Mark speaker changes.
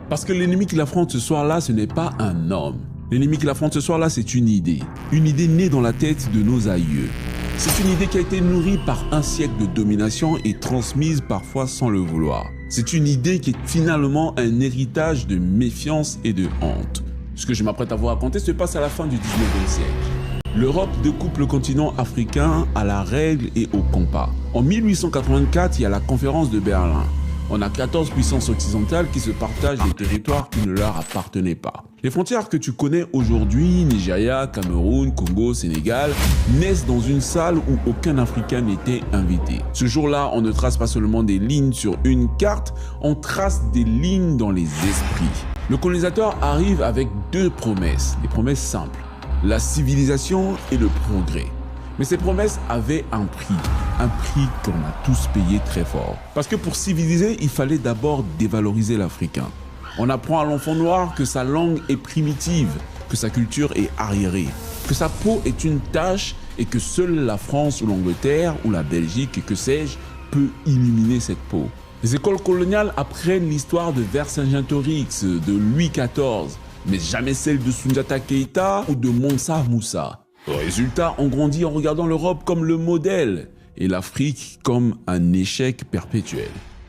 Speaker 1: Parce que l'ennemi qu'il affronte ce soir-là, ce n'est pas un homme. L'ennemi qu'il affronte ce soir-là, c'est une idée. Une idée née dans la tête de nos aïeux. C'est une idée qui a été nourrie par un siècle de domination et transmise parfois sans le vouloir. C'est une idée qui est finalement un héritage de méfiance et de honte. Ce que je m'apprête à vous raconter se passe à la fin du 19e siècle. L'Europe découpe le continent africain à la règle et au compas. En 1884, il y a la conférence de Berlin. On a 14 puissances occidentales qui se partagent des territoires qui ne leur appartenaient pas. Les frontières que tu connais aujourd'hui, Nigeria, Cameroun, Congo, Sénégal, naissent dans une salle où aucun Africain n'était invité. Ce jour-là, on ne trace pas seulement des lignes sur une carte, on trace des lignes dans les esprits. Le colonisateur arrive avec deux promesses, des promesses simples, la civilisation et le progrès. Mais ces promesses avaient un prix qu'on a tous payé très fort. Parce que pour civiliser, il fallait d'abord dévaloriser l'Africain. On apprend à l'enfant noir que sa langue est primitive, que sa culture est arriérée, que sa peau est une tache et que seule la France ou l'Angleterre ou la Belgique, que sais-je, peut illuminer cette peau. Les écoles coloniales apprennent l'histoire de Vercingétorix, de Louis XIV, mais jamais celle de Soundiata Keïta ou de Mansa Moussa. Au résultat, on grandit en regardant l'Europe comme le modèle et l'Afrique comme un échec perpétuel.